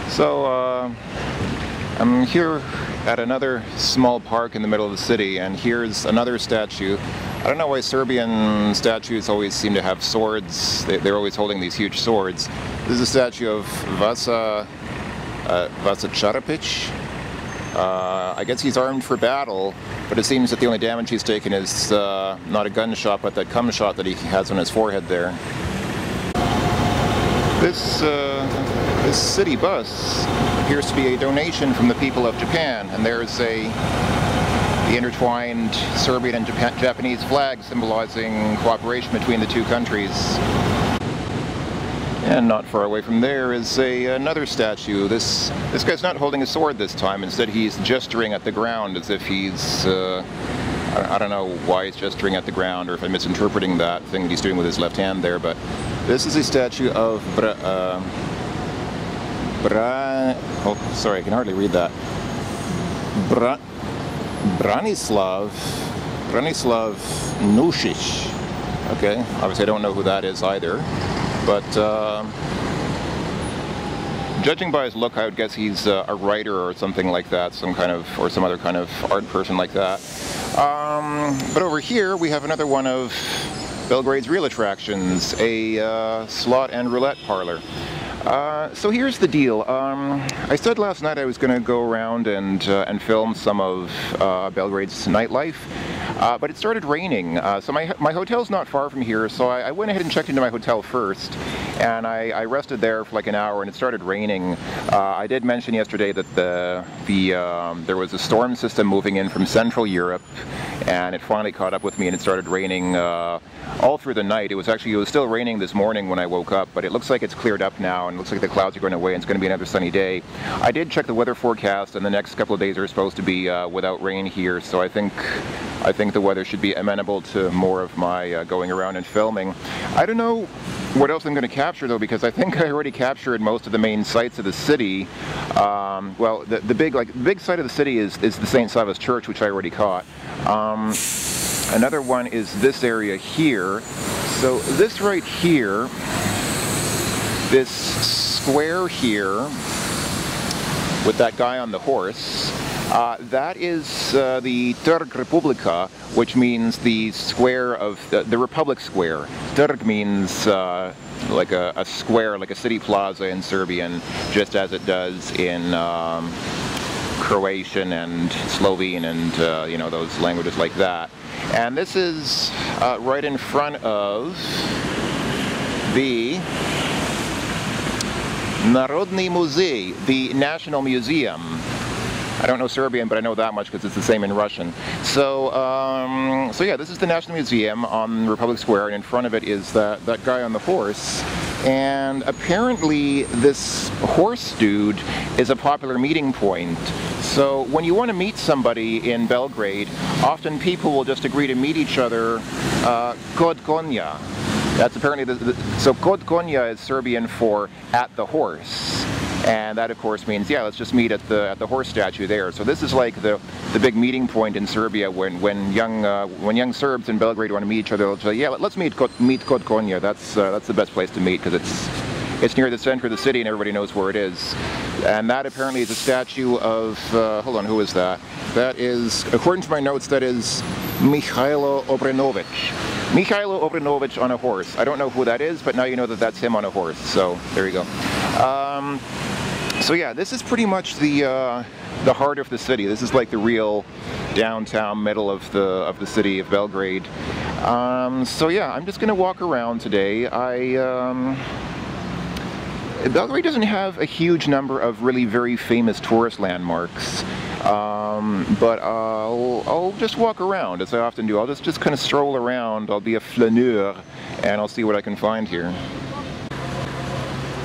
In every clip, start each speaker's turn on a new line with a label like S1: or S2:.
S1: So I'm here at another small park in the middle of the city, and here's another statue. I don't know why Serbian statues always seem to have swords. They're always holding these huge swords. This is a statue of Vasa Charapic. I guess he's armed for battle, but it seems that the only damage he's taken is not a gunshot, but that cum shot that he has on his forehead there. This city bus appears to be a donation from the people of Japan, and there's the intertwined Serbian and Japanese flag symbolizing cooperation between the two countries. And not far away from there is another statue. This guy's not holding a sword this time. Instead, he's gesturing at the ground as if he's I don't know why he's gesturing at the ground, or if I'm misinterpreting that thing that he's doing with his left hand there, but this is a statue of oh, sorry, I can hardly read that. Branislav Nušić. Okay, obviously I don't know who that is either, but judging by his look, I would guess he's a writer or something like that, some other kind of art person like that. But over here we have another one of Belgrade's real attractions, a slot and roulette parlor. So here's the deal. I said last night I was going to go around and film some of Belgrade's nightlife, but it started raining. So my hotel's not far from here, so I went ahead and checked into my hotel first, and I rested there for like an hour, and it started raining. I did mention yesterday that there was a storm system moving in from Central Europe, and it finally caught up with me, and it started raining all through the night. It was still raining this morning when I woke up, but it looks like it's cleared up now, and it looks like the clouds are going away, and it's going to be another sunny day. I did check the weather forecast, and the next couple of days are supposed to be without rain here, so I think the weather should be amenable to more of my going around and filming. I don't know what else I'm going to capture though, because I think I already captured most of the main sites of the city. Well, the big site of the city is the St. Sava's Church, which I already caught. Another one is this area here. So this right here, this square here with that guy on the horse, that is the Trg Republika, which means the square of the Republic Square. Trg means like a square, like a city plaza in Serbian, just as it does in Croatian and Slovene and you know, those languages like that. And this is right in front of the Narodni Muzej, the National Museum. I don't know Serbian, but I know that much because it's the same in Russian. So, so yeah, this is the National Museum on Republic Square, and in front of it is that guy on the horse. And apparently this horse dude is a popular meeting point. So when you want to meet somebody in Belgrade, often people will just agree to meet each other kod konja. That's apparently so kod konja is Serbian for at the horse. And that, of course, means, yeah, let's just meet at the horse statue there. So this is like the big meeting point in Serbia when young Serbs in Belgrade want to meet each other. They'll say, yeah, let's meet Kod Konja. That's the best place to meet, because it's near the center of the city and everybody knows where it is. And that apparently is a statue of hold on, who is that? That is, according to my notes, that is Mihailo Obrenović. Mihailo Obrenović on a horse. I don't know who that is, but now you know that that's him on a horse. So there you go. So yeah, this is pretty much the heart of the city. This is like the real downtown middle of the city of Belgrade. So yeah, I'm just gonna walk around today. Belgrade doesn't have a huge number of really very famous tourist landmarks, but I'll just walk around, as I often do. I'll just kind of stroll around. I'll be a flaneur, and I'll see what I can find here.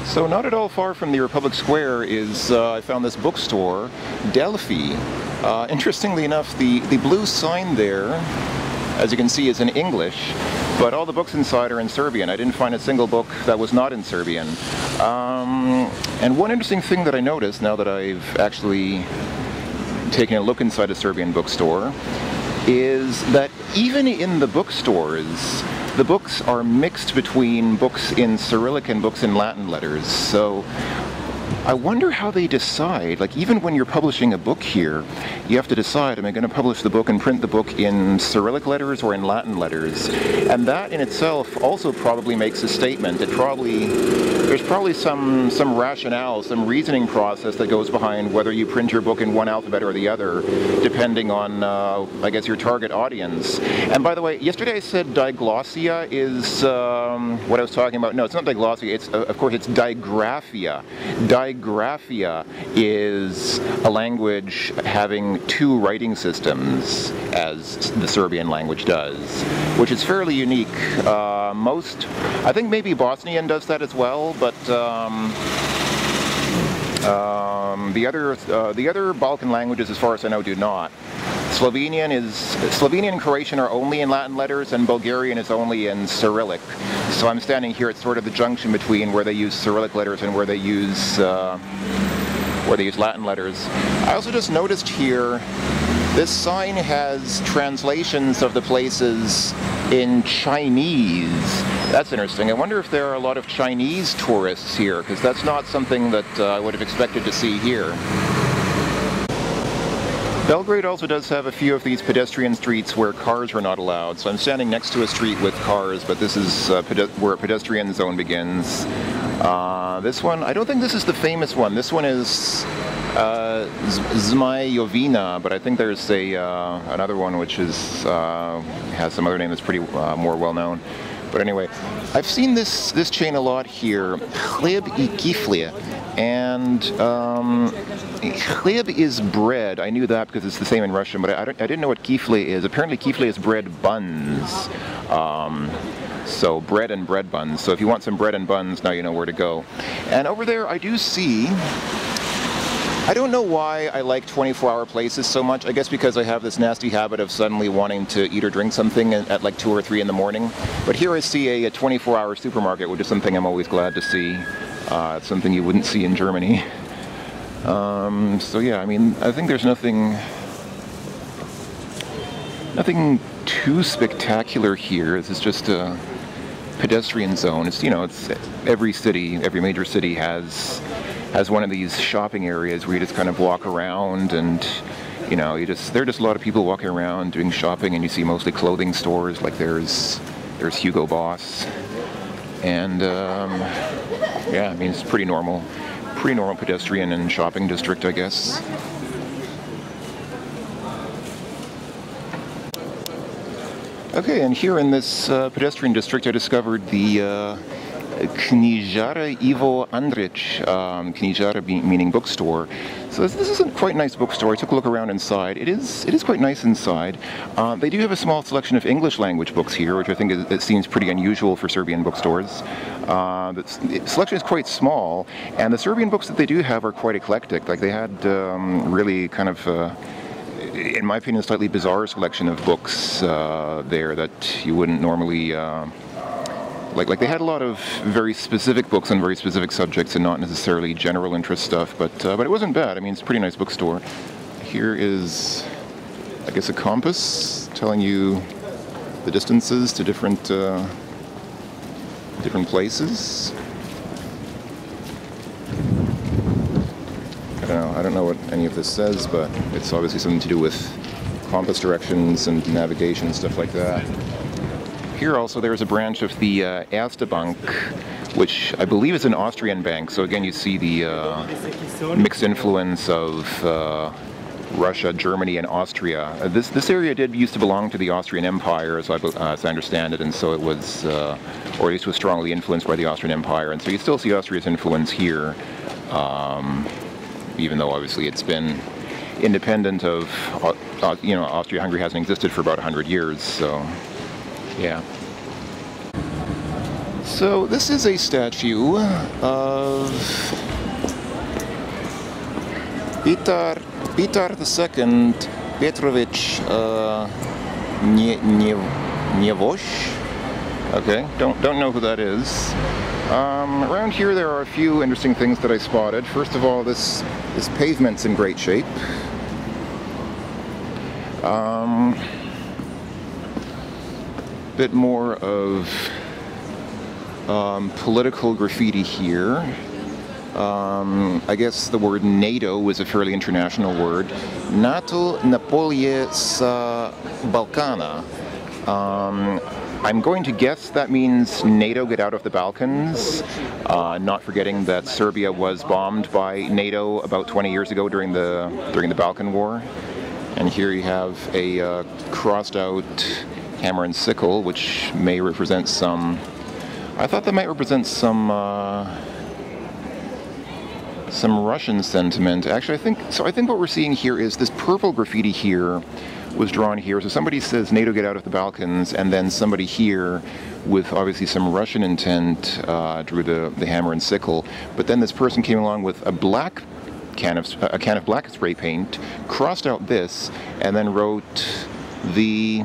S1: So not at all far from the Republic Square is, I found this bookstore, Delphi. Interestingly enough, the blue sign there, as you can see, is in English, but all the books inside are in Serbian. I didn't find a single book that was not in Serbian. And one interesting thing that I noticed, now that I've actually taken a look inside a Serbian bookstore, is that even in the bookstores, the books are mixed between books in Cyrillic and books in Latin letters. So I wonder how they decide, like even when you're publishing a book here, you have to decide, am I going to publish the book and print the book in Cyrillic letters or in Latin letters? And that in itself also probably makes a statement. There's probably some rationale, some reasoning process that goes behind whether you print your book in one alphabet or the other, depending on, I guess, your target audience. And by the way, yesterday I said diglossia is what I was talking about. No, it's not diglossia, it's, of course, it's digraphia. Digraphia is a language having two writing systems, as the Serbian language does, which is fairly unique. I think maybe Bosnian does that as well, but the other Balkan languages, as far as I know, do not. Slovenian and Croatian are only in Latin letters, and Bulgarian is only in Cyrillic. So I'm standing here at sort of the junction between where they use Cyrillic letters and where they use Latin letters. I also just noticed here, this sign has translations of the places in Chinese. That's interesting. I wonder if there are a lot of Chinese tourists here, because that's not something that I would have expected to see here. Belgrade also does have a few of these pedestrian streets where cars are not allowed. So I'm standing next to a street with cars, but this is where a pedestrian zone begins. This one, I don't think this is the famous one. This one is Zmajovina, but I think there's another one which is has some other name that's pretty more well known. But anyway, I've seen this chain a lot here, Chleb I Kifle, and Chleb is bread. I knew that because it's the same in Russian, but I didn't know what Kifle is. Apparently Kifle is bread buns. So bread and bread buns. So if you want some bread and buns, now you know where to go. And over there I do see, I don't know why I like 24-hour places so much. I guess because I have this nasty habit of suddenly wanting to eat or drink something at like 2 or 3 in the morning. But here I see a 24-hour supermarket, which is something I'm always glad to see. It's something you wouldn't see in Germany. So yeah, I mean, I think there's nothing too spectacular here. This is just a pedestrian zone. It's, you know, it's every major city has one of these shopping areas where you just kind of walk around, and you know, there are just a lot of people walking around doing shopping, and you see mostly clothing stores. Like there's Hugo Boss, and yeah, I mean, it's pretty normal pedestrian and shopping district, I guess. Okay, and here in this pedestrian district, I discovered the Knjižara Ivo Andrić, Knjižara meaning bookstore. So this is a quite nice bookstore. I took a look around inside. It is quite nice inside. They do have a small selection of English language books here, which I think it seems pretty unusual for Serbian bookstores. The selection is quite small, and the Serbian books that they do have are quite eclectic. Like they had really kind of, in my opinion, a slightly bizarre selection of books there that you wouldn't normally. Like they had a lot of very specific books on very specific subjects and not necessarily general interest stuff, but it wasn't bad. I mean, it's a pretty nice bookstore. Here is, I guess, a compass telling you the distances to different places. I don't know what any of this says, but it's obviously something to do with compass directions and navigation and stuff like that. Here also there's a branch of the Erste Bank, which I believe is an Austrian bank. So again, you see the mixed influence of Russia, Germany, and Austria. This area used to belong to the Austrian Empire, as I understand it, and so it was, or at least was strongly influenced by the Austrian Empire. And so you still see Austria's influence here, even though obviously it's been independent of, you know, Austria-Hungary hasn't existed for about 100 years. So. Yeah. So this is a statue of Petar II Petrovich Njevoš. Okay, don't know who that is. Around here there are a few interesting things that I spotted. First of all, this pavement's in great shape. Bit more of political graffiti here. I guess the word NATO is a fairly international word. NATO Napolie sa Balkana. I'm going to guess that means NATO, get out of the Balkans, not forgetting that Serbia was bombed by NATO about 20 years ago during the Balkan War. And here you have a crossed out hammer and sickle, which may represent some, I thought that might represent some Russian sentiment. Actually, I think what we're seeing here is this purple graffiti here was drawn here. So somebody says NATO, get out of the Balkans, and then somebody here with obviously some Russian intent drew the hammer and sickle. But then this person came along with a can of black spray paint, crossed out this, and then wrote the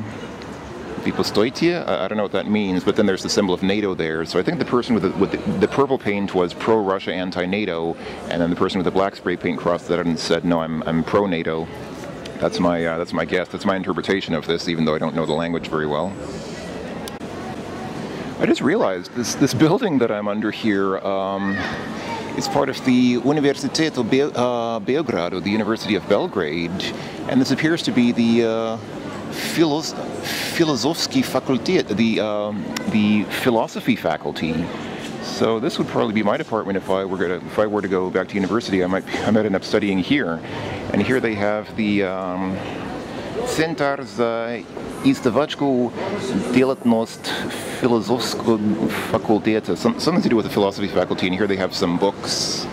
S1: Postoitia? I don't know what that means, but then there's the symbol of NATO there. So I think the person with the purple paint was pro-Russia, anti-NATO, and then the person with the black spray paint crossed that out and said, no, I'm pro-NATO. That's my guess. That's my interpretation of this, even though I don't know the language very well. I just realized this building that I'm under here is part of the Uniwersytetu Beogradu, the University of Belgrade, and this appears to be the Filozofski faculty, the philosophy faculty. So this would probably be my department if I were to go back to university. I might end up studying here. And here they have the Centar za Izdavačku Djelatnost Filozofskog fakulteta, something to do with the philosophy faculty. And here they have some books,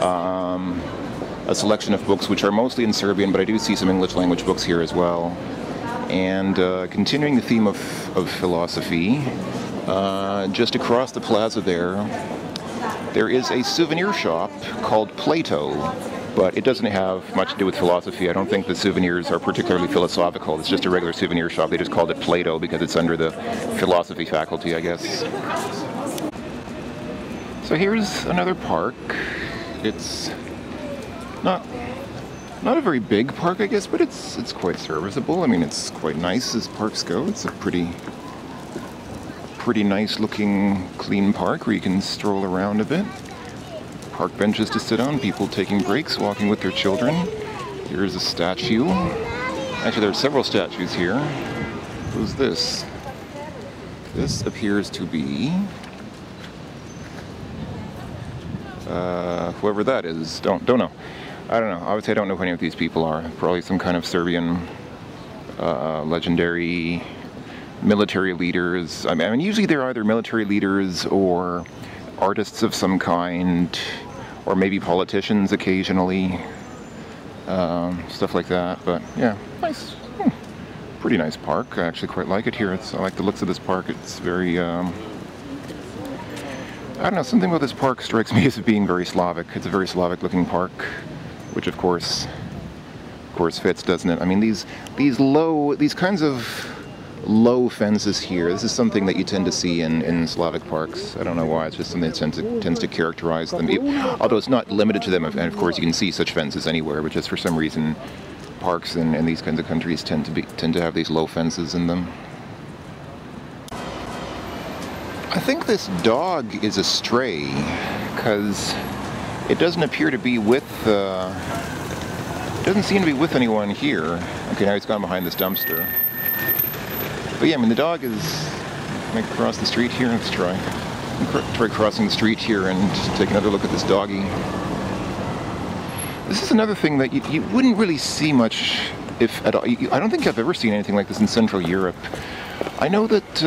S1: a selection of books which are mostly in Serbian, but I do see some English language books here as well. And continuing the theme of philosophy, just across the plaza there is a souvenir shop called Plato, but it doesn't have much to do with philosophy. I don't think the souvenirs are particularly philosophical. It's just a regular souvenir shop. They just called it Plato because it's under the philosophy faculty, I guess. So here's another park. It's not a very big park, I guess, but it's quite serviceable. I mean, it's quite nice as parks go. It's a pretty nice looking clean park where you can stroll around a bit. Park benches to sit on, people taking breaks, walking with their children. Here's a statue. Actually, there are several statues here. Who's this? This appears to be whoever that is. Don't know. I don't know. Obviously, I don't know who any of these people are. Probably some kind of Serbian legendary military leaders. I mean, usually they're either military leaders or artists of some kind, or maybe politicians occasionally. Stuff like that. But yeah, nice. Pretty nice park. I actually quite like it here. I like the looks of this park. It's very, I don't know, something about this park strikes me as being very Slavic. It's a very Slavic looking park, which of course fits, doesn't it? I mean, these kinds of low fences here, this is something that you tend to see in Slavic parks. I don't know why, it's just something that tends to characterize them. Although it's not limited to them, and of course you can see such fences anywhere, but just for some reason parks in these kinds of countries tend to have these low fences in them. I think this dog is a stray, because it doesn't appear to be with, doesn't seem to be with anyone here. Okay, now he's gone behind this dumpster. But yeah, I mean, the dog is, can I cross the street here? Let's try crossing the street here and take another look at this doggy. This is another thing that you wouldn't really see much, if at all. I don't think I've ever seen anything like this in Central Europe. I know that,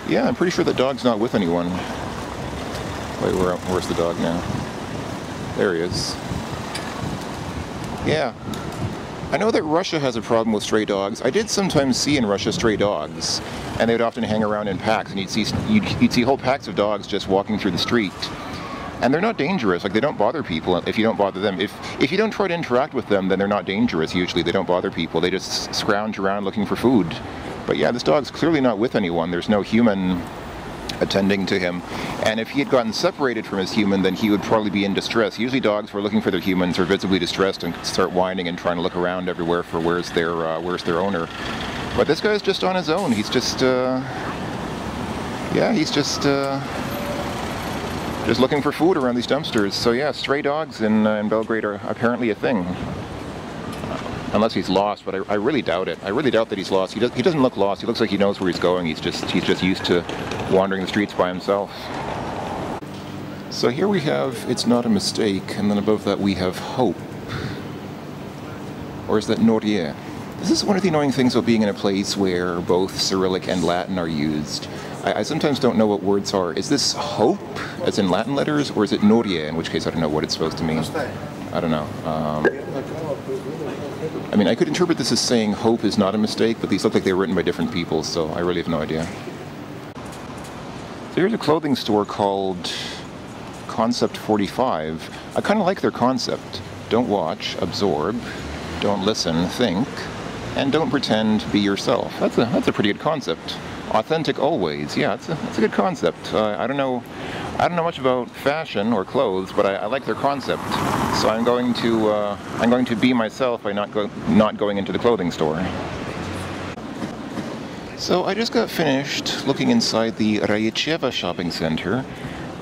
S1: yeah, I'm pretty sure that dog's not with anyone. Wait, where's the dog now? There he is. Yeah. I know that Russia has a problem with stray dogs. I did sometimes see in Russia stray dogs, and they would often hang around in packs, and you'd see whole packs of dogs just walking through the street. And they're not dangerous. Like, they don't bother people if you don't bother them. If you don't try to interact with them, then they're not dangerous usually. They don't bother people. They just scrounge around looking for food. But yeah, this dog's clearly not with anyone. There's no human attending to him. And if he had gotten separated from his human, then he would probably be in distress. Usually dogs who are looking for their humans are visibly distressed and start whining and trying to look around everywhere for where's their owner. But this guy's just on his own. He's just, yeah, he's just just looking for food around these dumpsters. So yeah, stray dogs in Belgrade are apparently a thing. Unless he's lost, but I really doubt it. I really doubt that he's lost. He doesn't look lost. He looks like he knows where he's going. He's just used to wandering the streets by himself. So here we have "It's Not a Mistake," and then above that we have "Hope." Or is that "Norie"? This is one of the annoying things about being in a place where both Cyrillic and Latin are used. I sometimes don't know what words are. Is this "hope" as in Latin letters, or is it "Norie," in which case I don't know what it's supposed to mean. I don't know. I mean, I could interpret this as saying hope is not a mistake, but these look like they were written by different people, so I really have no idea. So here's a clothing store called Concept 45. I kind of like their concept. Don't watch, absorb, don't listen, think, and don't pretend, be yourself. That's a pretty good concept. Authentic always. Yeah, it's a good concept. I don't know much about fashion or clothes, but I like their concept. So I'm going to be myself by not going into the clothing store. So I just got finished looking inside the Raječeva shopping center.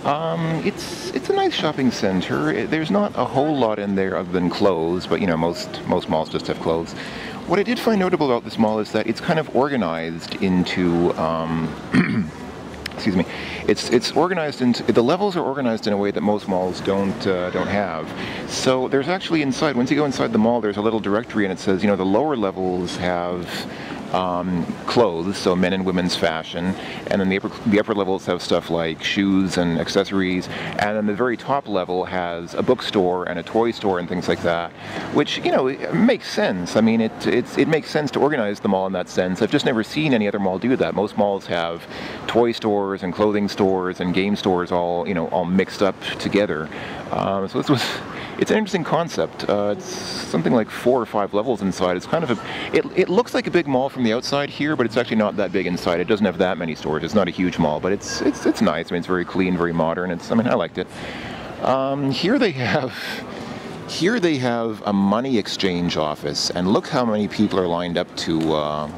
S1: It's a nice shopping center. There's not a whole lot in there other than clothes, but you know, most malls just have clothes. What I did find notable about this mall is that it's kind of organized into excuse me. It's organized into, the levels are organized in a way that most malls don't have. So there's actually inside, once you go inside the mall, there's a little directory and it says, you know, the lower levels have clothes, so men and women's fashion, and then the upper levels have stuff like shoes and accessories, and then the very top level has a bookstore and a toy store and things like that, which, you know, it makes sense. I mean, it makes sense to organize the mall in that sense. I've just never seen any other mall do that. Most malls have toy stores and clothing stores and game stores all, you know, all mixed up together. So it's an interesting concept. It's something like 4 or 5 levels inside. It's kind of it looks like a big mall from the outside here, but it's actually not that big inside. It doesn't have that many stores. It's not a huge mall, but it's nice. I mean, it's very clean, very modern. I mean, I liked it. Here they have a money exchange office, and look how many people are lined up to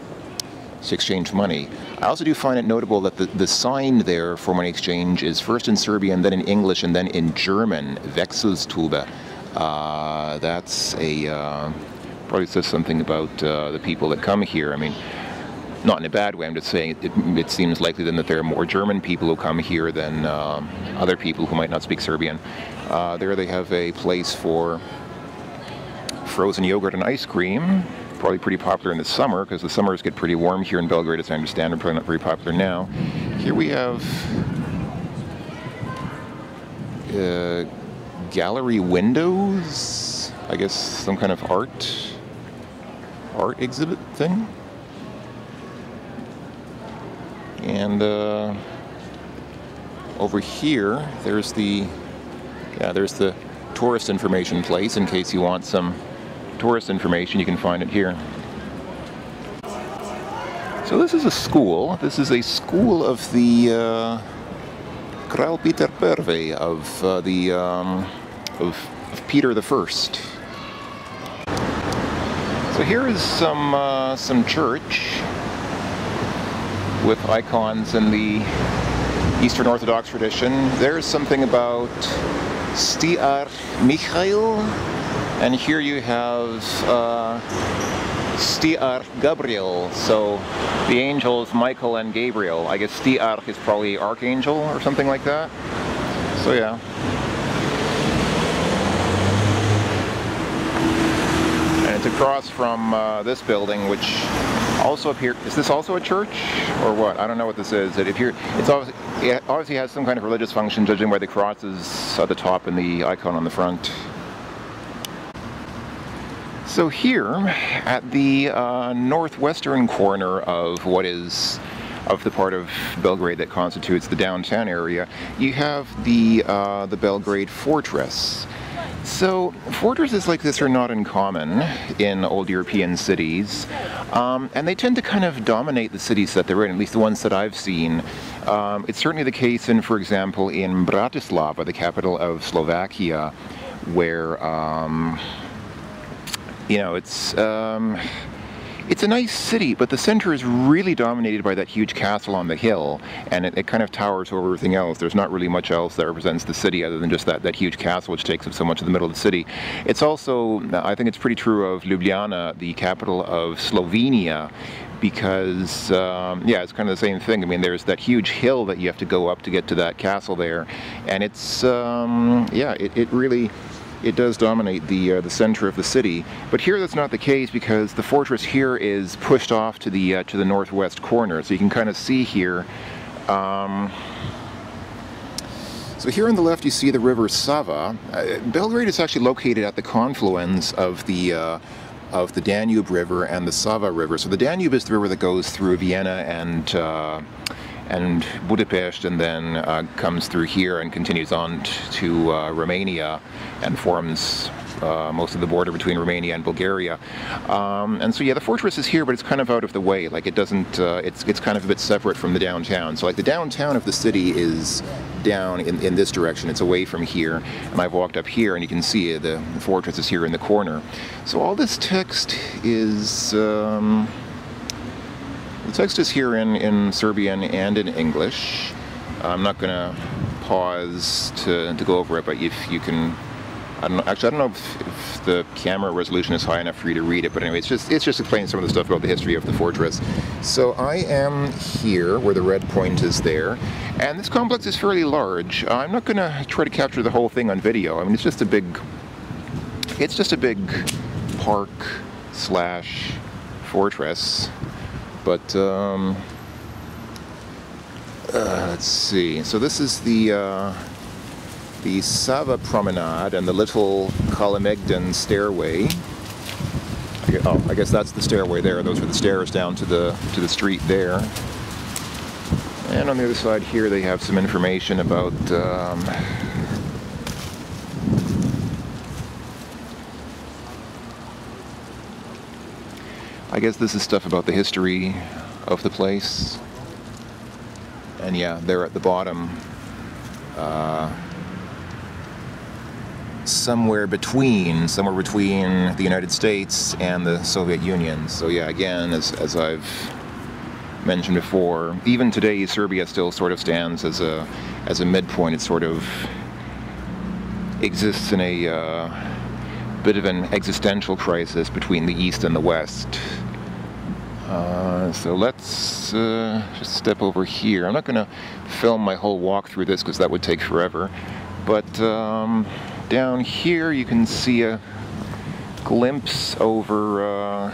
S1: exchange money. I also do find it notable that the sign there for money exchange is first in Serbian, then in English, and then in German, Wechselstube. That's probably says something about the people that come here. I mean, not in a bad way, I'm just saying it seems likely then that there are more German people who come here than other people who might not speak Serbian. There they have a place for frozen yogurt and ice cream. Probably pretty popular in the summer, because the summers get pretty warm here in Belgrade, as I understand. They're probably not very popular now. Here we have gallery windows. I guess some kind of art exhibit thing. And over here, there's the tourist information place in case you want some tourist information. You can find it here. So this is a school. This is a school of the Kralj Peter I of Peter the First. So here is some church with icons in the Eastern Orthodox tradition. There's something about Stiar Michael. And here you have Stiar Gabriel, so the angels Michael and Gabriel. I guess Stiar is probably archangel or something like that. So yeah. And it's across from this building, which also appears. Is this also a church or what? I don't know what this is. It obviously has some kind of religious function, judging by the crosses at the top and the icon on the front. So here, at the northwestern corner of the part of Belgrade that constitutes the downtown area, you have the Belgrade Fortress. So fortresses like this are not uncommon in old European cities, and they tend to kind of dominate the cities that they're in, at least the ones that I've seen. It's certainly the case in, for example, in Bratislava, the capital of Slovakia, where you know, It's a nice city, but the center is really dominated by that huge castle on the hill, and it kind of towers over everything else. There's not really much else that represents the city other than just that huge castle, which takes up so much of the middle of the city. It's also, I think it's pretty true of Ljubljana, the capital of Slovenia, because, yeah, it's kind of the same thing. I mean, there's that huge hill that you have to go up to get to that castle there, and it's, yeah, it really... It does dominate the center of the city, but here that's not the case because the fortress here is pushed off to the northwest corner. So you can kind of see here. So here on the left you see the river Sava. Belgrade is actually located at the confluence of the Danube River and the Sava River. So the Danube is the river that goes through Vienna and Budapest, and then comes through here and continues on to Romania and forms most of the border between Romania and Bulgaria. And so yeah, the fortress is here, but it's kind of out of the way. Like it doesn't, it's kind of a bit separate from the downtown. So like the downtown of the city is down in this direction. It's away from here, and I've walked up here and you can see the fortress is here in the corner. So all this text is the text is here in Serbian and in English. I'm not going to pause to go over it, but if you can, I don't know, actually I don't know if the camera resolution is high enough for you to read it, but anyway, it's just explaining some of the stuff about the history of the fortress. So I am here where the red point is there, and this complex is fairly large. I'm not going to try to capture the whole thing on video. I mean, it's just a big park slash fortress. But let's see. So this is the Sava Promenade and the little Kalemegdan stairway. Oh, I guess that's the stairway there. Those are the stairs down to the street there. And on the other side here, they have some information about. I guess this is stuff about the history of the place. And yeah, there at the bottom, somewhere between the United States and the Soviet Union. So yeah, again, as I've mentioned before, even today Serbia still sort of stands as a midpoint. It sort of exists in a bit of an existential crisis between the East and the West. So let's just step over here. I'm not going to film my whole walk through this because that would take forever. But down here you can see a glimpse over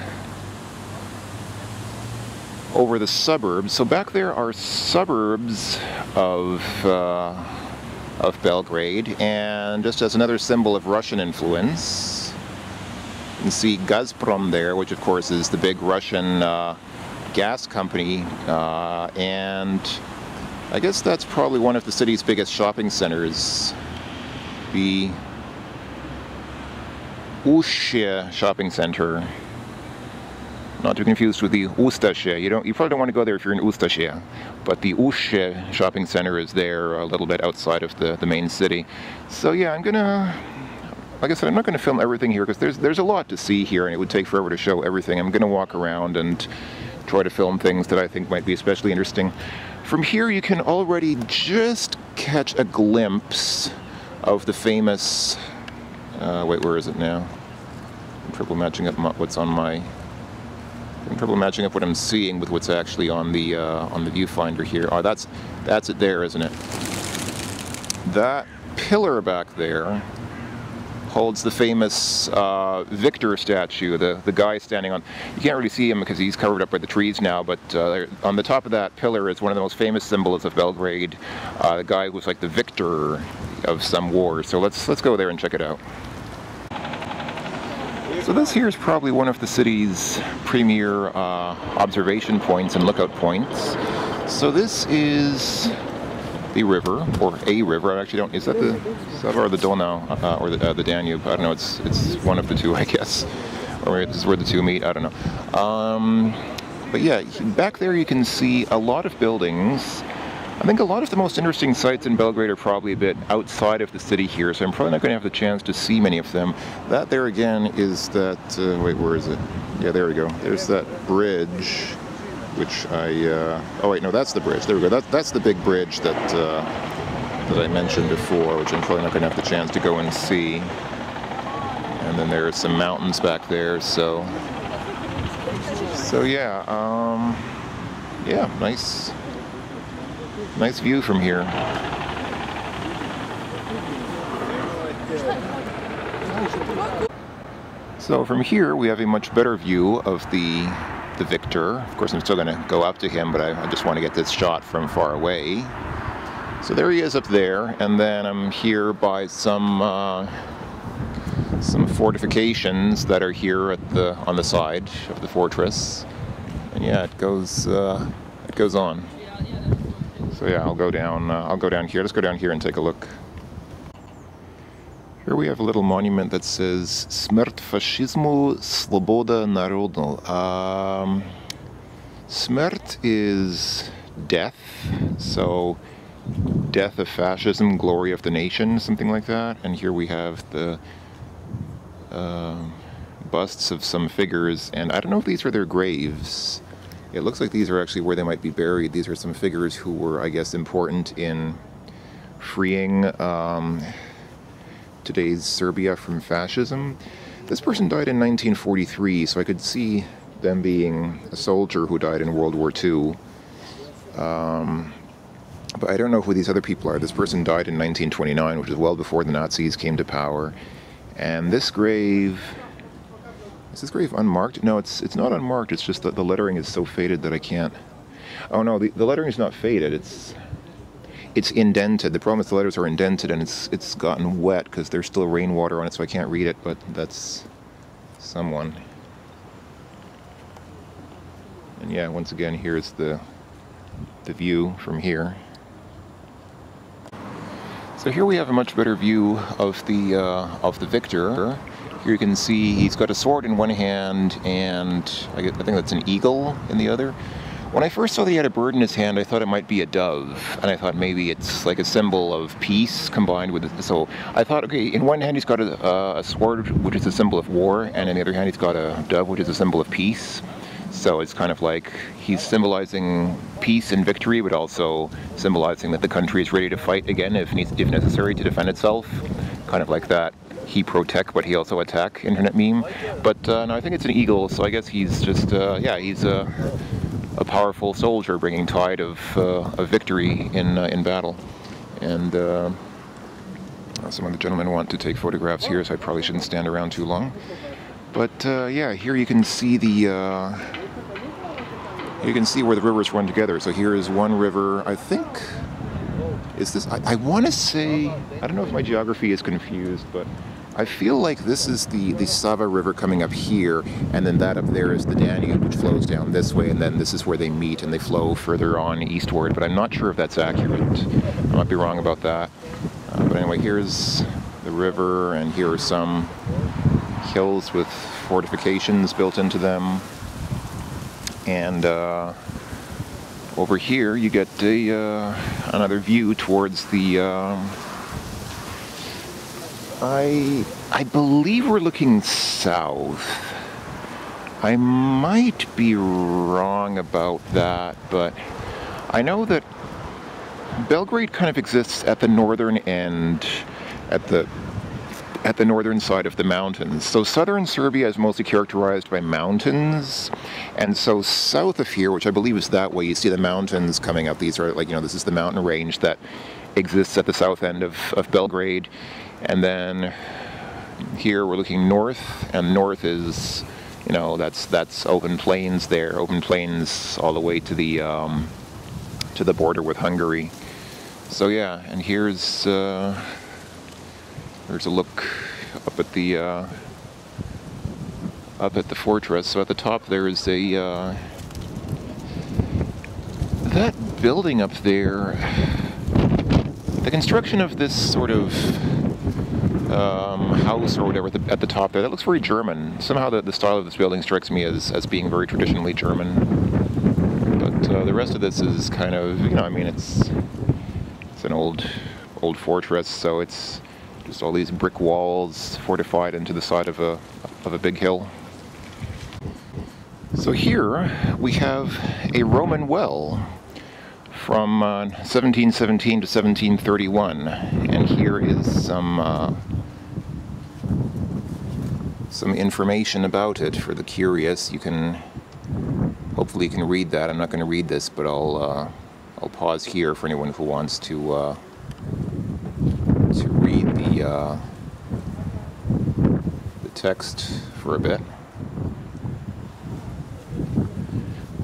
S1: the suburbs. So back there are suburbs of Belgrade, and just as another symbol of Russian influence, you can see Gazprom there, which of course is the big Russian gas company, and I guess that's probably one of the city's biggest shopping centers, the Ušće shopping center. Not to be confused with the Ustaše. You probably don't want to go there if you're in Ustaše, but the Ušće shopping center is there a little bit outside of the main city. So yeah, like I said, I'm not going to film everything here because there's a lot to see here and it would take forever to show everything. I'm going to walk around and try to film things that I think might be especially interesting. From here you can already just catch a glimpse of the famous, wait, where is it now? I'm triple matching up what's on my, I'm trouble matching up what I'm seeing with what's actually on the viewfinder here. Oh, that's it there, isn't it? That pillar back there holds the famous Victor statue, the guy standing on. You can't really see him because he's covered up by the trees now, but on the top of that pillar is one of the most famous symbols of Belgrade. The guy who was like the victor of some war. So let's go there and check it out. So this here is probably one of the city's premier observation points and lookout points. So this is the river, or a river. I actually don't, is that the Sava or the Donau, or the Danube? I don't know, it's one of the two, I guess. Or maybe this is where the two meet, I don't know. But yeah, back there you can see a lot of buildings. I think a lot of the most interesting sites in Belgrade are probably a bit outside of the city here, so I'm probably not going to have the chance to see many of them. That there again is that, wait, where is it? Yeah, there we go. There's that bridge, which oh wait, no, that's the bridge. There we go. That's the big bridge that, that I mentioned before, which I'm probably not going to have the chance to go and see. And then there's some mountains back there, so yeah, yeah, nice view from here. So from here we have a much better view of the victor. Of course I'm still going to go up to him, but I just want to get this shot from far away. So there he is up there, and then I'm here by some fortifications that are here on the side of the fortress. And yeah, it goes on. So yeah, I'll go down here. Let's go down here and take a look. Here we have a little monument that says Smrt fascizmu, sloboda narodno. Smrt is death, so death of fascism, glory of the nation, something like that. And here we have the busts of some figures, and I don't know if these are their graves. It looks like these are actually where they might be buried. These are some figures who were, I guess, important in freeing today's Serbia from fascism. This person died in 1943, so I could see them being a soldier who died in World War II. But I don't know who these other people are. This person died in 1929, which is well before the Nazis came to power. And this grave... Is this grave unmarked? No, it's not unmarked. It's just that the lettering is so faded that I can't... Oh no, the lettering is not faded. It's indented. The problem is the letters are indented, and it's gotten wet because there's still rainwater on it, so I can't read it, but that's someone. And yeah, once again, here's the view from here. So here we have a much better view of the victor. Here you can see he's got a sword in one hand, and I think that's an eagle in the other. When I first saw that he had a bird in his hand, I thought it might be a dove, and I thought maybe it's like a symbol of peace combined with it. So I thought, okay, in one hand he's got a sword, which is a symbol of war, and in the other hand he's got a dove, which is a symbol of peace. So it's kind of like he's symbolizing peace and victory, but also symbolizing that the country is ready to fight again if necessary to defend itself. Kind of like that he protect, but he also attack internet meme. But no, I think it's an eagle, so I guess he's just, yeah, he's a powerful soldier bringing tide of victory in battle. And some of the gentlemen want to take photographs here, so I probably shouldn't stand around too long. But yeah, here you can see where the rivers run together. So here is one river, I think, is this, I want to say, I don't know if my geography is confused, but I feel like this is the Sava River coming up here, and then that up there is the Danube, which flows down this way, and then this is where they meet and they flow further on eastward, but I'm not sure if that's accurate. I might be wrong about that. But anyway, here's the river, and here are some hills with fortifications built into them. And over here you get another view towards the... I believe we're looking south. I might be wrong about that, but I know that Belgrade kind of exists at the northern end, at the northern side of the mountains. So southern Serbia is mostly characterized by mountains, and so south of here, which I believe is that way, you see the mountains coming up. These are like, you know, this is the mountain range that exists at the south end of Belgrade. And then here we're looking north, and north is, you know, that's open plains there, open plains all the way to the border with Hungary. So yeah, and here's there's a look up at the fortress. So at the top there is a that building up there. The construction of this sort of house or whatever at the top there, that looks very German. Somehow the style of this building strikes me as being very traditionally German. But the rest of this is kind of, you know, I mean, it's an old fortress, so it's just all these brick walls fortified into the side of a big hill. So here we have a Roman well from 1717 to 1731, and here is some information about it for the curious. You can, hopefully you can read that. I'm not going to read this, but I'll pause here for anyone who wants to read the text for a bit.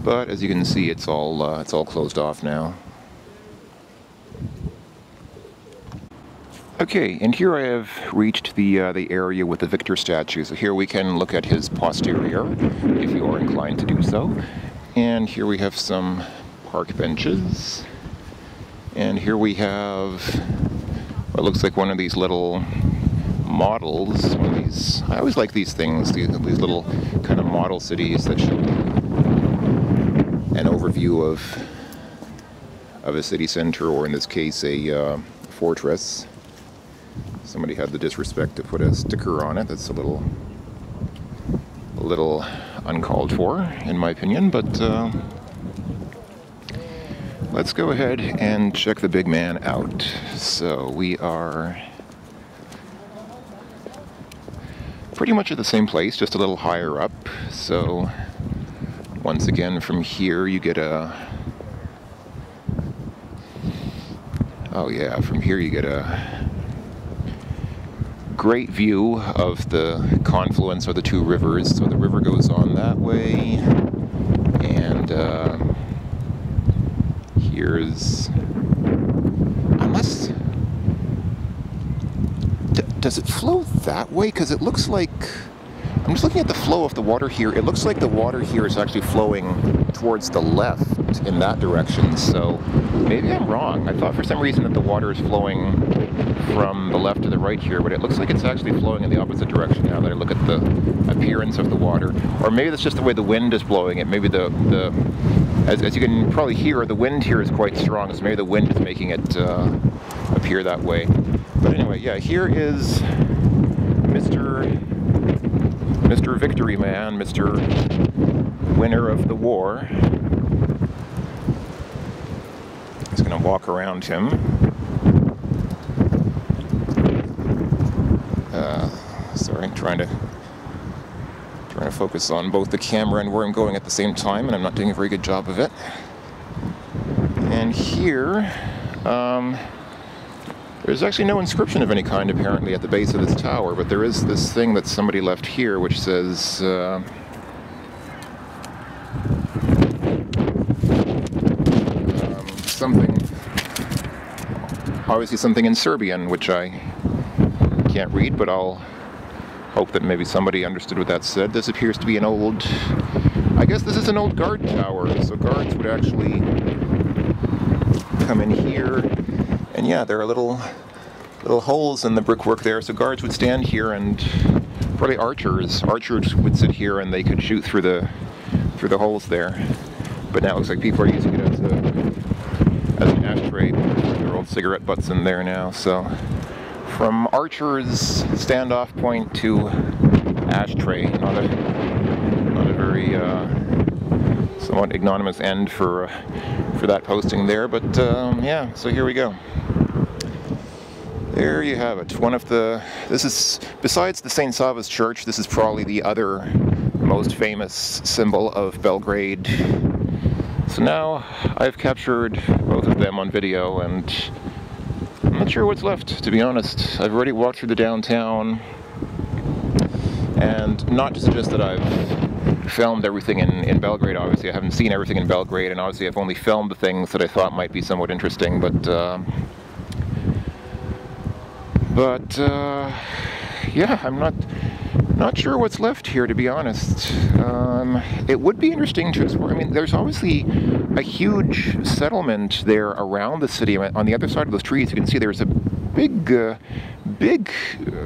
S1: But as you can see, it's all closed off now. Okay, and here I have reached the area with the victor statue. So here we can look at his posterior, if you are inclined to do so. And here we have some park benches. And here we have what looks like one of these little models. One of these, I always like these things, these little kind of model cities that show an overview of a city center, or in this case a fortress. Somebody had the disrespect to put a sticker on it. That's a little uncalled for, in my opinion, but let's go ahead and check the big man out. So we are pretty much at the same place, just a little higher up. So once again, from here you get from here you get a great view of the confluence of the two rivers. So the river goes on that way, and here's, does it flow that way? Because it looks like, I'm just looking at the flow of the water here. It looks like the water here is actually flowing towards the left in that direction. So maybe I'm wrong. I thought for some reason that the water is flowing from the left to the right here, but it looks like it's actually flowing in the opposite direction now that I look at the appearance of the water. Or maybe that's just the way the wind is blowing it. Maybe as you can probably hear, the wind here is quite strong, so maybe the wind is making it appear that way. But anyway, yeah, here is Mr. Victory Man, Mr. Winner of the war. Just gonna walk around him. Sorry, trying to focus on both the camera and where I'm going at the same time, and I'm not doing a very good job of it. And here, there's actually no inscription of any kind apparently at the base of this tower, but there is this thing that somebody left here which says something, obviously something in Serbian, which I can't read, but I'll hope that maybe somebody understood what that said. This appears to be an old, I guess this is an old guard tower, so guards would actually come in here, and yeah, there are little holes in the brickwork there, so guards would stand here, and probably archers would sit here and they could shoot through the holes there. But now it looks like people are using it as an ashtray. There are old cigarette butts in there now, so from archer's standoff point to ashtray, not a very somewhat ignominious end for that posting there, but yeah, so here we go. There you have it. This is, besides the St. Sava's Church, this is probably the other most famous symbol of Belgrade. So now I've captured both of them on video, and I'm not sure what's left, to be honest. I've already walked through the downtown, and not to suggest that I've filmed everything in Belgrade, obviously. I haven't seen everything in Belgrade, and obviously I've only filmed the things that I thought might be somewhat interesting, but yeah, I'm not sure what's left here, to be honest. It would be interesting to explore. I mean, there's obviously a huge settlement there around the city. On the other side of those trees, you can see there's a big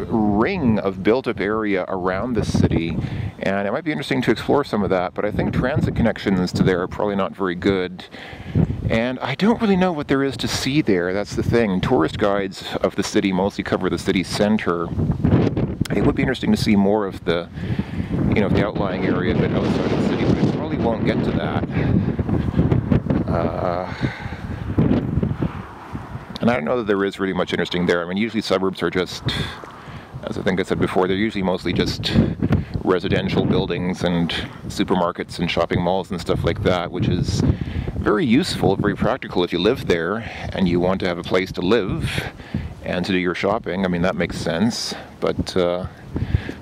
S1: ring of built-up area around the city, and it might be interesting to explore some of that, but I think transit connections to there are probably not very good. And I don't really know what there is to see there, that's the thing. Tourist guides of the city mostly cover the city center. It would be interesting to see more of the, you know, the outlying area a bit outside of the city, but it probably won't get to that. And I don't know that there is really much interesting there. I mean, usually suburbs are just, as I think I said before, they're usually mostly just residential buildings and supermarkets and shopping malls and stuff like that, which is very useful, very practical if you live there and you want to have a place to live and to do your shopping. I mean, that makes sense. But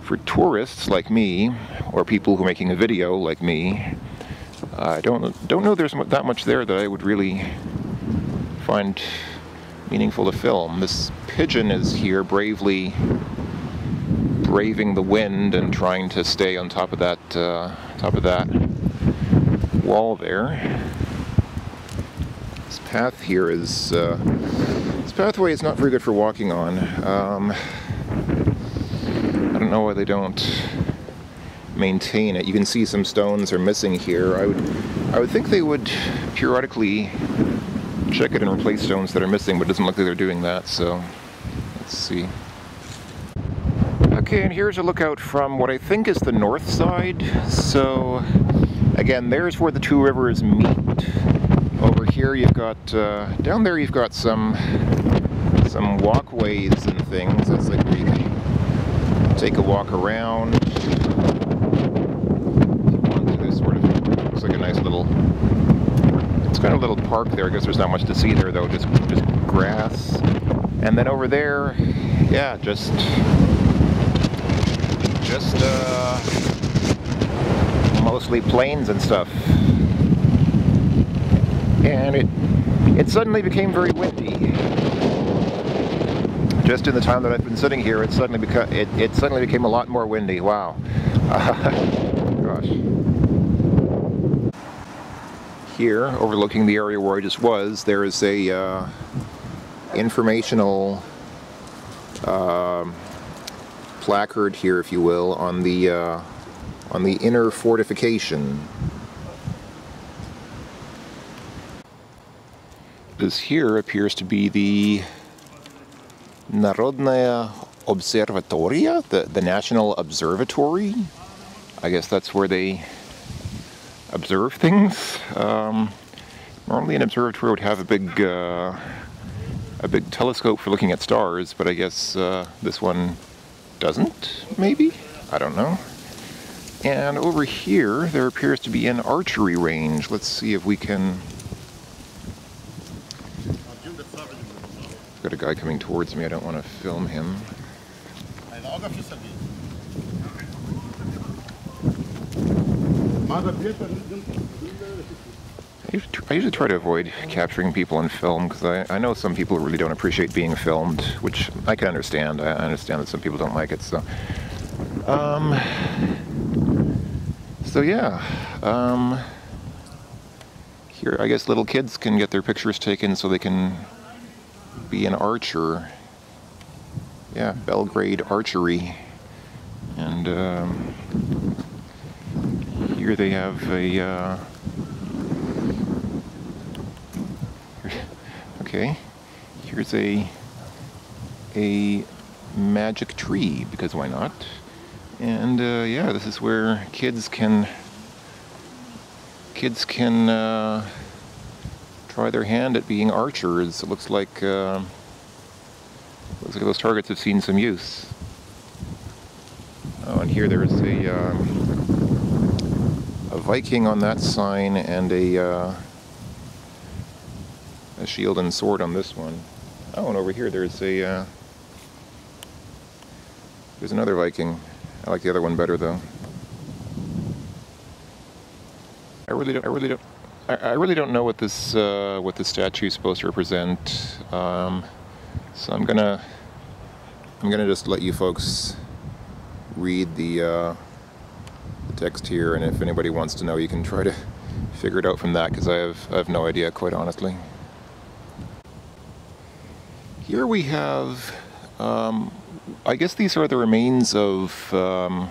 S1: for tourists like me, or people who are making a video like me, I don't know there's that much there that I would really find meaningful to film. This pigeon is here bravely braving the wind and trying to stay on top of that wall there. This path here is this pathway is not very good for walking on. I don't know why they don't maintain it. You can see some stones are missing here. I would think they would periodically check it and replace stones that are missing, but it doesn't look like they're doing that, so let's see. Okay, and here's a lookout from what I think is the north side. So again, there's where the two rivers meet. Over here you've got, down there you've got some walkways and things. That's like where you can take a walk around. This sort of looks like a nice little, it's kind of a little park there. I guess there's not much to see there though, just grass. And then over there, yeah, just mostly plains and stuff. And it suddenly became very windy. Just in the time that I've been sitting here, it suddenly became a lot more windy. Wow. Gosh. Here, overlooking the area where I just was, there is a informational placard here, if you will, on the inner fortification. This here appears to be the Narodnaya Observatoria, the National Observatory. I guess that's where they observe things. Normally an observatory would have a big telescope for looking at stars, but I guess this one doesn't, maybe? I don't know. And over here, there appears to be an archery range. Let's see if we can... Got a guy coming towards me. I don't want to film him. I usually try to avoid capturing people on film because I know some people really don't appreciate being filmed, which I can understand. I understand that some people don't like it. So, yeah. Here, I guess little kids can get their pictures taken so they can be an archer. Yeah, Belgrade Archery. And here they have a okay, here's a magic tree, because why not? And yeah, this is where kids can try their hand at being archers. It looks like those targets have seen some use. Oh, and here there's a Viking on that sign and a shield and sword on this one. Oh, and over here there's there's another Viking. I like the other one better though. I really don't know what this statue is supposed to represent. So I'm gonna just let you folks read the text here, and if anybody wants to know, you can try to figure it out from that, because I have no idea, quite honestly. Here we have I guess these are the remains of, well,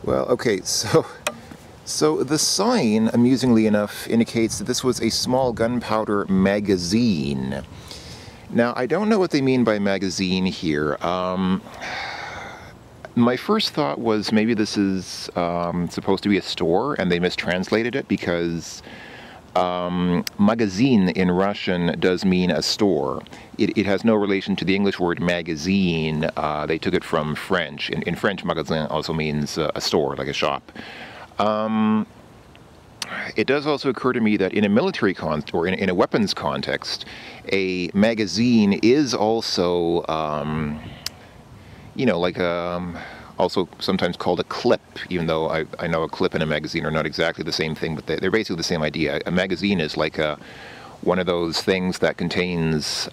S1: okay, so the sign, amusingly enough, indicates that this was a small gunpowder magazine. Now, I don't know what they mean by magazine here. My first thought was maybe this is supposed to be a store and they mistranslated it, because magazine in Russian does mean a store. It has no relation to the English word magazine. They took it from French. In French, magazine also means a store, like a shop. It does also occur to me that in a military or in a weapons context, a magazine is also, you know, like also sometimes called a clip, even though I know a clip and a magazine are not exactly the same thing, but they're basically the same idea. A magazine is like one of those things that contains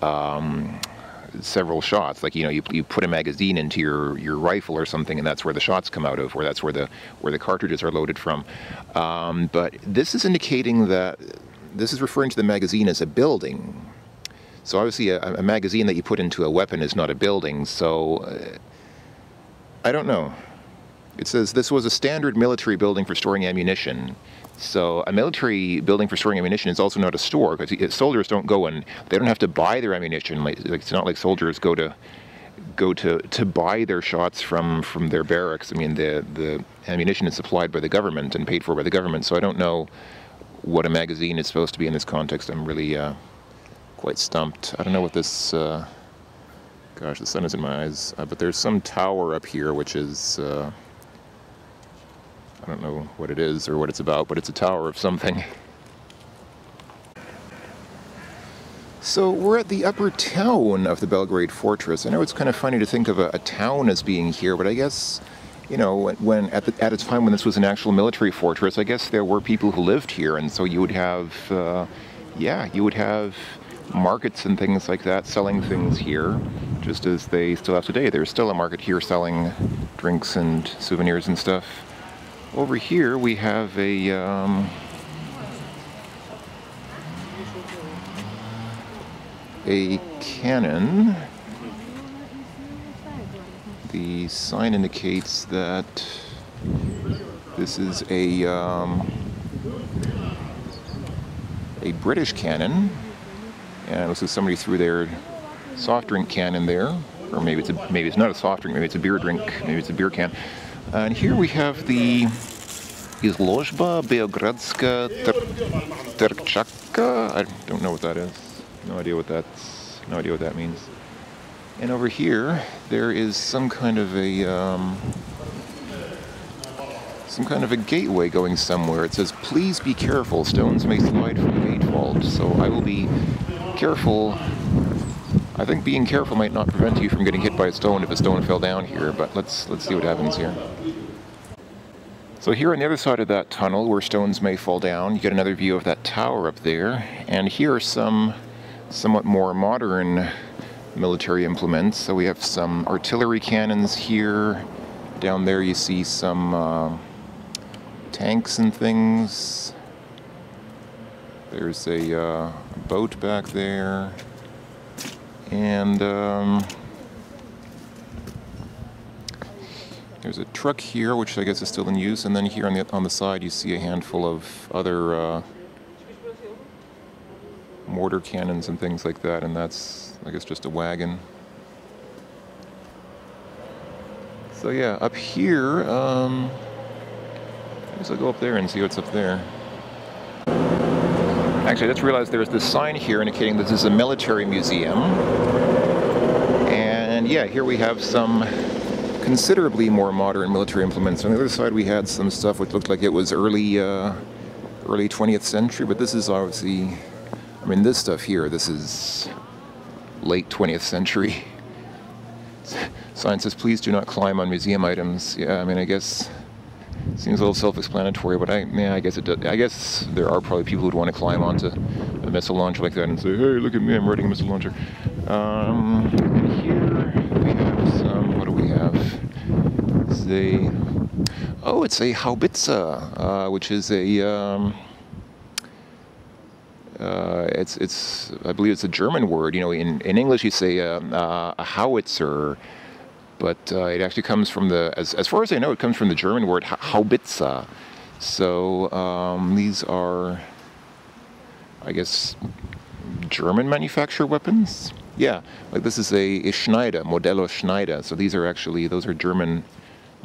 S1: several shots. Like, you know, you put a magazine into your rifle or something, and that's where the shots come out of, or that's where the cartridges are loaded from. But this is indicating that this is referring to the magazine as a building. So obviously a magazine that you put into a weapon is not a building, so I don't know. It says this was a standard military building for storing ammunition. So a military building for storing ammunition is also not a store, because soldiers don't go and they don't have to buy their ammunition. Like, it's not like soldiers go to buy their shots from their barracks. I mean, the ammunition is supplied by the government and paid for by the government. So I don't know what a magazine is supposed to be in this context. I'm really quite stumped. I don't know what this. Gosh, the sun is in my eyes. But there's some tower up here, which is. I don't know what it is or what it's about, but it's a tower of something. So we're at the upper town of the Belgrade Fortress. I know it's kind of funny to think of a town as being here, but I guess, you know, when at a time when this was an actual military fortress, I guess there were people who lived here, and so you would have, yeah, you would have markets and things like that selling things here, just as they still have today. There's still a market here selling drinks and souvenirs and stuff. Over here we have a cannon. The sign indicates that this is a British cannon, and this is somebody threw their soft drink can in there, or maybe it's not a soft drink, maybe it's a beer drink, maybe it's a beer can. And here we have the Izložba Beogradska Terčaka. I don't know what that is. No idea what that means. And over here there is some kind of a gateway going somewhere. It says, "Please be careful. Stones may slide from the gate vault." So I will be careful. I think being careful might not prevent you from getting hit by a stone if a stone fell down here, but let's see what happens here. So here on the other side of that tunnel, where stones may fall down, you get another view of that tower up there, and here are some somewhat more modern military implements. So we have some artillery cannons here. Down there you see some tanks and things. There's a boat back there. And there's a truck here, which I guess is still in use. And then here on the side, you see a handful of other mortar cannons and things like that. And that's, I guess, just a wagon. So yeah, up here, I guess I'll go up there and see what's up there. Actually, I just realized there's this sign here indicating that this is a military museum. And yeah, here we have some considerably more modern military implements. On the other side we had some stuff which looked like it was early 20th century, but this is obviously, I mean, this stuff here, this is late 20th century. Sign says, "Please do not climb on museum items." Yeah, I mean, I guess seems a little self-explanatory, but I guess it does. I guess there are probably people who'd want to climb onto a missile launcher like that and say, "Hey, look at me, I'm riding a missile launcher." And here we have some. What do we have? It's a haubitsa, which is I believe it's a German word. You know, in English you say a howitzer, but it actually comes from as far as I know, it comes from the German word Haubitze. So these are, I guess, German manufactured weapons. Yeah, like this is a Schneider, Modello Schneider. So those are German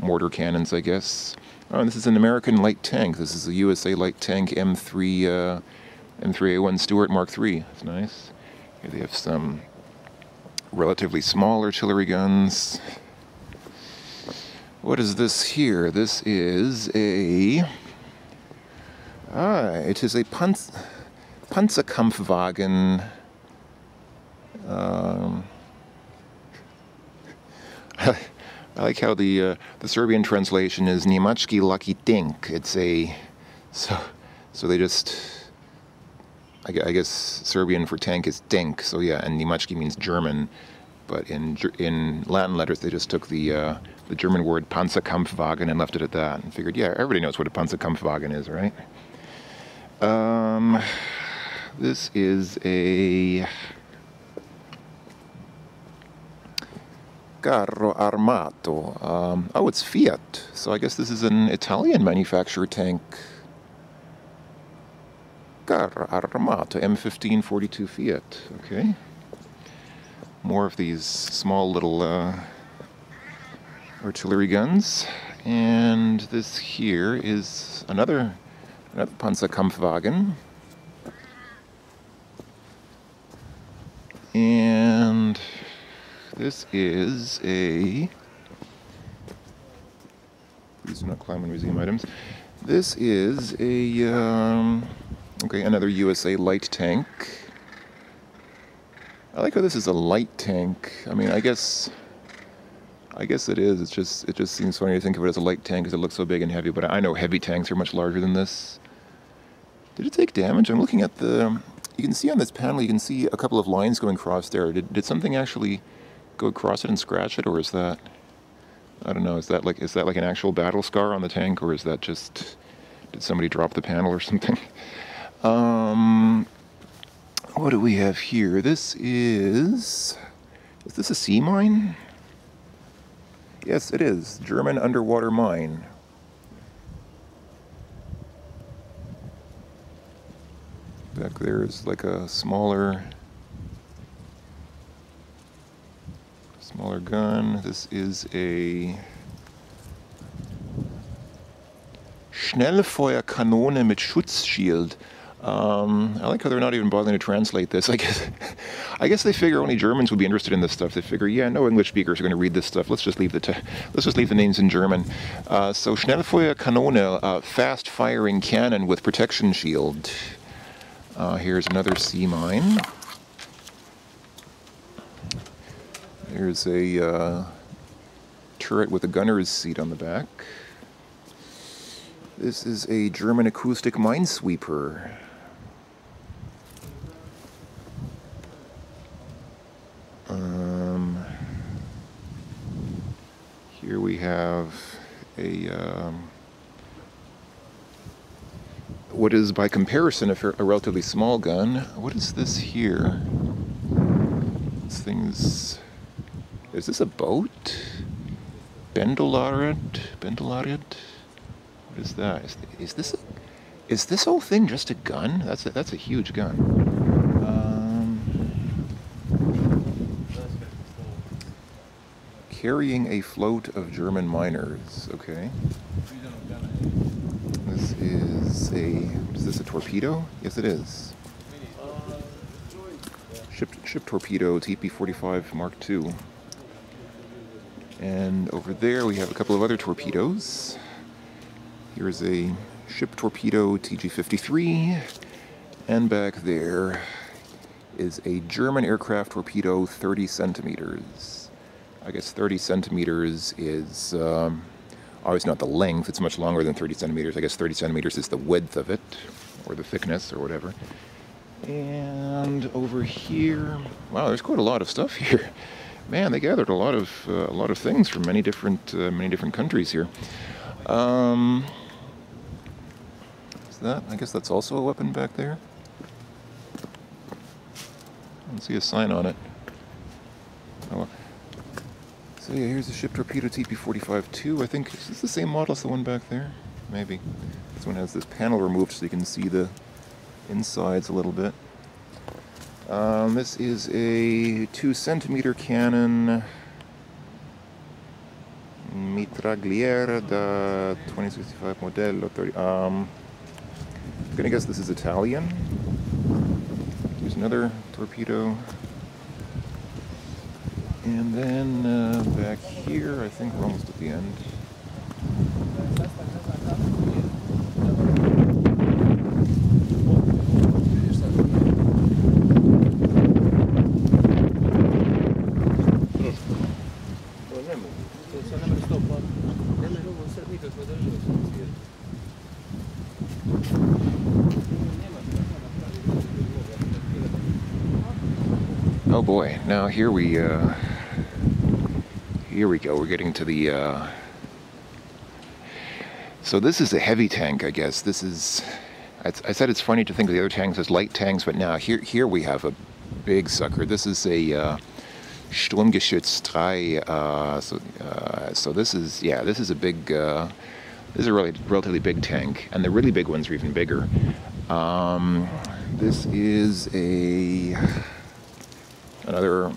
S1: mortar cannons, I guess. Oh, and this is an American light tank. This is a USA light tank M3A1 Stuart Mark III. That's nice. Here they have some relatively small artillery guns. What is this here? This is it is a Panzerkampfwagen. I like how the Serbian translation is Niemački Lucky Dink. It's so they just, I guess Serbian for tank is Dink. So yeah, and Niemački means German, but in Latin letters they just took the German word Panzerkampfwagen and left it at that, and figured, yeah, everybody knows what a Panzerkampfwagen is, right? This is a Carro Armato. Oh, it's Fiat. So I guess this is an Italian manufacturer tank. Carro Armato, M1542 Fiat. Okay. More of these small little artillery guns. And this here is another Panzerkampfwagen. And this is please do not climb on museum items. This is okay, another USA light tank. I like how this is a light tank. I mean, I guess it is. It just seems funny to think of it as a light tank because it looks so big and heavy, but I know heavy tanks are much larger than this. Did it take damage? I'm looking at you can see on this panel, you can see a couple of lines going across there. Did something actually go across it and scratch it, or is that, I don't know, is that like an actual battle scar on the tank, or is that just, did somebody drop the panel or something? What do we have here? Is this a sea mine? Yes, it is. German underwater mine. Back there is like a smaller gun. This is a Schnellfeuerkanone mit Schutzschild. I like how they're not even bothering to translate this. I guess they figure only Germans would be interested in this stuff. They figure, yeah, no English speakers are going to read this stuff. Let's just leave the names in German. So Schnellfeuerkanone, fast firing cannon with protection shield. Here's another sea mine. There's a turret with a gunner's seat on the back. This is a German acoustic minesweeper. Here we have a what is by comparison a relatively small gun. What is this here? This thing's, is this a boat? Bendelared? What is that? Is this whole thing just a gun? That's a huge gun. Carrying a float of German miners. Okay. Is this a torpedo? Yes, it is. Ship torpedo, TP-45 Mark II. And over there we have a couple of other torpedoes. Here's a ship torpedo, TG-53. And back there is a German aircraft torpedo, 30 centimeters. I guess 30 centimeters is obviously not the length, it's much longer than 30 centimeters. I guess 30 centimeters is the width of it, or the thickness, or whatever. And over here, wow, there's quite a lot of stuff here. Man, they gathered a lot of things from many different countries here. Is that? I guess that's also a weapon back there. don't see a sign on it. Oh, well. So yeah, here's the ship torpedo TP-45-2. I think, is this the same model as the one back there? Maybe. This one has this panel removed so you can see the insides a little bit. This is a 2-centimeter cannon, mitragliera da 2065 modello 30. I'm gonna guess this is Italian. Here's another torpedo. And then back here, I think we're almost at the end. Oh boy, now here we go. We're getting to the, so this is a heavy tank, I guess. This is, I said it's funny to think of the other tanks as light tanks, but now here we have a big sucker. This is a Sturmgeschütz 3, so this is, yeah, this is a big, this is a relatively big tank, and the really big ones are even bigger. This is another.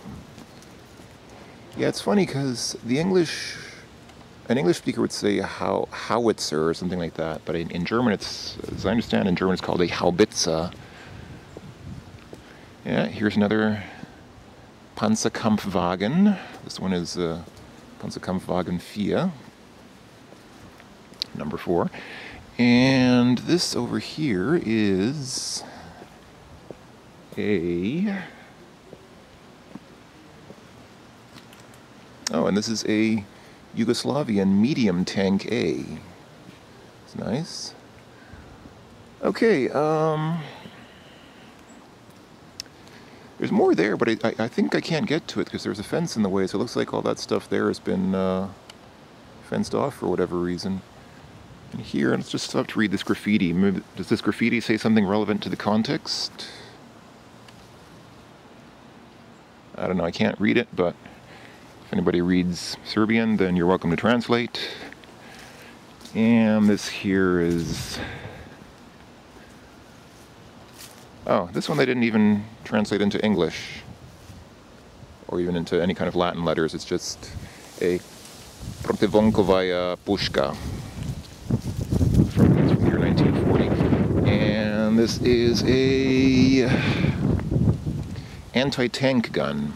S1: Yeah, it's funny because an English speaker would say howitzer or something like that, but in German, it's, as I understand, in German it's called a Haubitze. Yeah, here's another Panzerkampfwagen. This one is Panzerkampfwagen 4, number 4. And this over here is a... Oh, and this is a Yugoslavian medium tank A. It's nice. Okay, there's more there, but I think I can't get to it because there's a fence in the way, so it looks like all that stuff there has been fenced off for whatever reason. And here, let's just stop to read this graffiti. Does this graffiti say something relevant to the context? I don't know, I can't read it, but if anybody reads Serbian, then you're welcome to translate. And this here is... Oh, this one they didn't even translate into English, or even into any kind of Latin letters. It's just a Protivonkovaya pushka from the year 1940. And this is a anti-tank gun.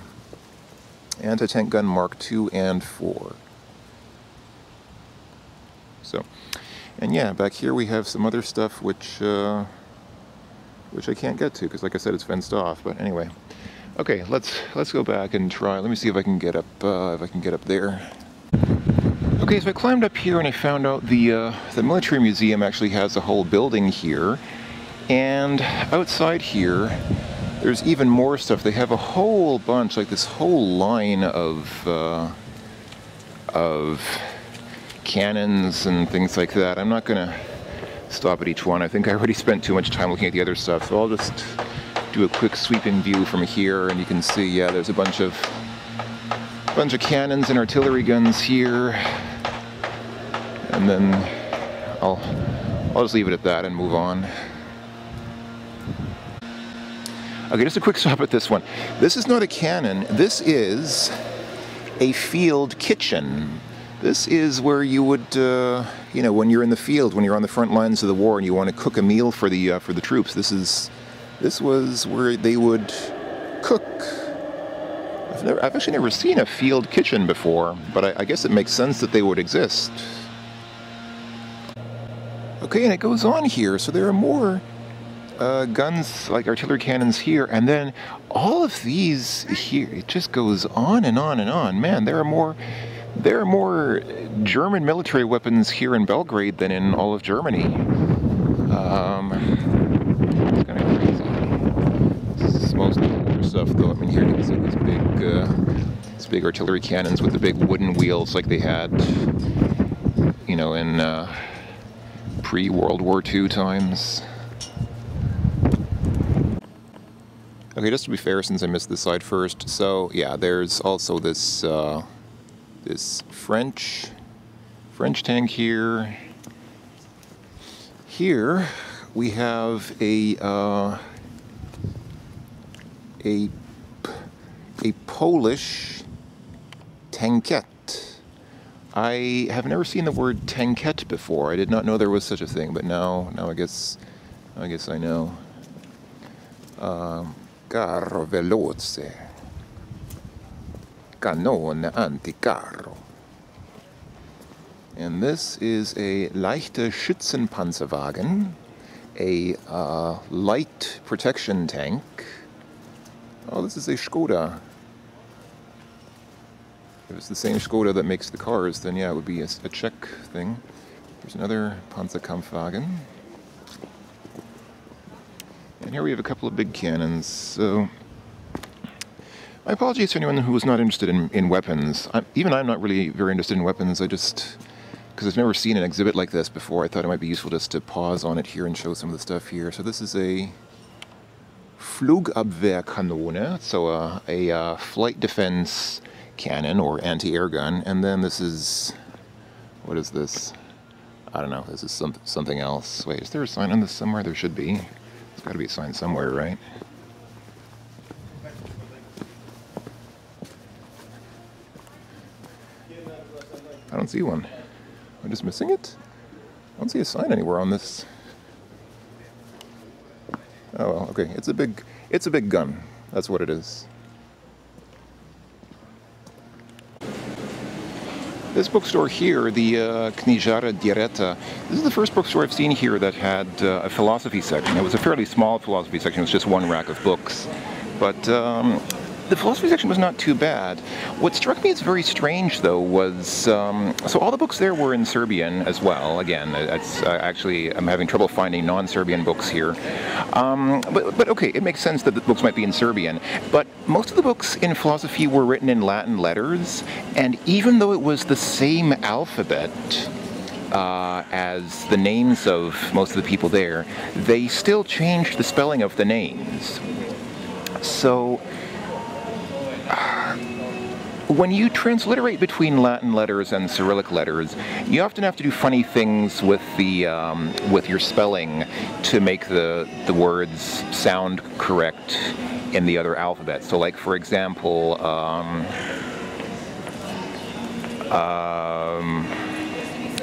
S1: Anti-tank gun Mark II and 4. So, and yeah, back here we have some other stuff which I can't get to because, like I said, it's fenced off. But anyway, okay, let's go back and try. Let me see if I can get up there. Okay, so I climbed up here and I found out the military museum actually has a whole building here, and outside here there's even more stuff. They have a whole bunch, like this whole line of cannons and things like that. I'm not gonna stop at each one. I think I already spent too much time looking at the other stuff, so I'll just do a quick sweeping view from here, and you can see, yeah, there's a bunch of cannons and artillery guns here, and then I'll just leave it at that and move on. Okay, just a quick stop at this one. This is not a cannon. This is a field kitchen. This is where you would, you know, when you're in the field, when you're on the front lines of the war and you want to cook a meal for the troops. This was where they would cook. I've actually never seen a field kitchen before, but I guess it makes sense that they would exist. Okay, and it goes on here. So there are more guns, like artillery cannons here, and then all of these here. It just goes on and on and on. Man, there are more German military weapons here in Belgrade than in all of Germany. It's kind of crazy. This is mostly older stuff, though. I mean, here you can see these big artillery cannons with the big wooden wheels, like they had, you know, in pre-World War II times. Okay, just to be fair, since I missed this side first, so yeah, there's also this this French tank here. Here we have a Polish tankette. I have never seen the word tankette before. I did not know there was such a thing, but now I guess I know. Carro veloce, cannone anticarro. And this is a leichte Schützenpanzerwagen, a light protection tank. Oh, this is a Skoda. If it's the same Skoda that makes the cars, then yeah, it would be a Czech thing. There's another Panzerkampfwagen. And here we have a couple of big cannons. So, my apologies to anyone who was not interested in weapons. Even I'm not really very interested in weapons. Because I've never seen an exhibit like this before, I thought it might be useful just to pause on it here and show some of the stuff here. So this is a Flugabwehrkanone, so a flight defense cannon or anti-air gun. And then this is, what is this? I don't know, this is something else. Wait, is there a sign on this somewhere? There should be. There's got to be a sign somewhere, right? I don't see one. Am I just missing it? I don't see a sign anywhere on this. Oh well, okay. It's a big gun. That's what it is. This bookstore here, the Knižara Direta, this is the first bookstore I've seen here that had a philosophy section. It was a fairly small philosophy section. It was just one rack of books. But the philosophy section was not too bad. What struck me as very strange, though, was so all the books there were in Serbian as well. Again, I'm having trouble finding non-Serbian books here. But okay, it makes sense that the books might be in Serbian. But most of the books in philosophy were written in Latin letters, and even though it was the same alphabet as the names of most of the people there, they still changed the spelling of the names. So when you transliterate between Latin letters and Cyrillic letters, you often have to do funny things with the with your spelling to make the words sound correct in the other alphabet. So, like for example, I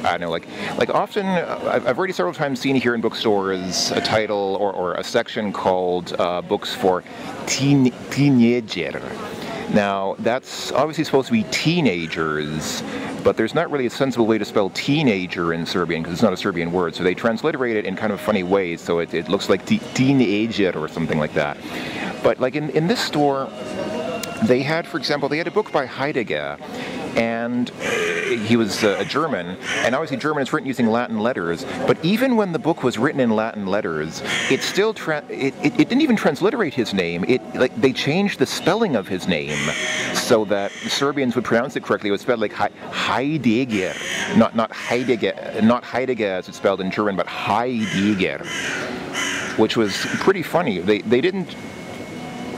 S1: don't know, like often I've already several times seen here in bookstores a title or a section called books for teenager. Now, that's obviously supposed to be teenagers, but there's not really a sensible way to spell teenager in Serbian because it's not a Serbian word, so they transliterate it in kind of funny ways, so it looks like teenager or something like that. But like in this store, they had, for example, they had a book by Heidegger, and he was a German, and obviously German is written using Latin letters, but even when the book was written in Latin letters, it still it didn't even transliterate his name. They changed the spelling of his name so that the Serbians would pronounce it correctly. It was spelled like Heidegger, not Heidegger as it's spelled in German, but Heidegger, which was pretty funny. They didn't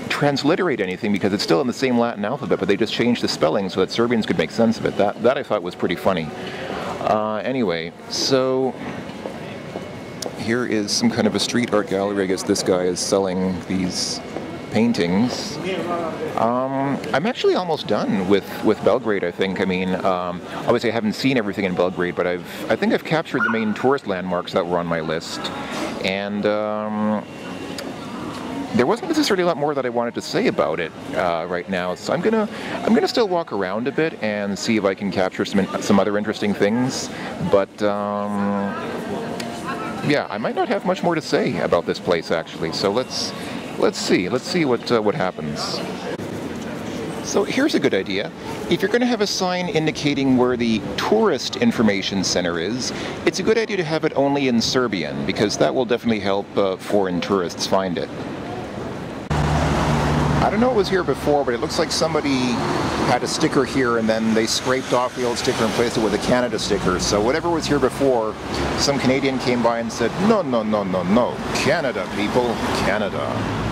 S1: transliterate anything because it's still in the same Latin alphabet, but they just changed the spelling so that Serbians could make sense of it. That I thought was pretty funny. Anyway, so here is some kind of a street art gallery. I guess this guy is selling these paintings. I'm actually almost done with Belgrade, I think. I mean, obviously I haven't seen everything in Belgrade, but I think I've captured the main tourist landmarks that were on my list. And there wasn't necessarily a lot more that I wanted to say about it right now, so I'm gonna still walk around a bit and see if I can capture some other interesting things. But yeah, I might not have much more to say about this place actually. So let's see what happens. So here's a good idea. If you're going to have a sign indicating where the tourist information center is, it's a good idea to have it only in Serbian, because that will definitely help foreign tourists find it. I don't know what was here before, but it looks like somebody had a sticker here and then they scraped off the old sticker and placed it with a Canada sticker. So whatever was here before, some Canadian came by and said, no, no, no, no, no, Canada, people, Canada.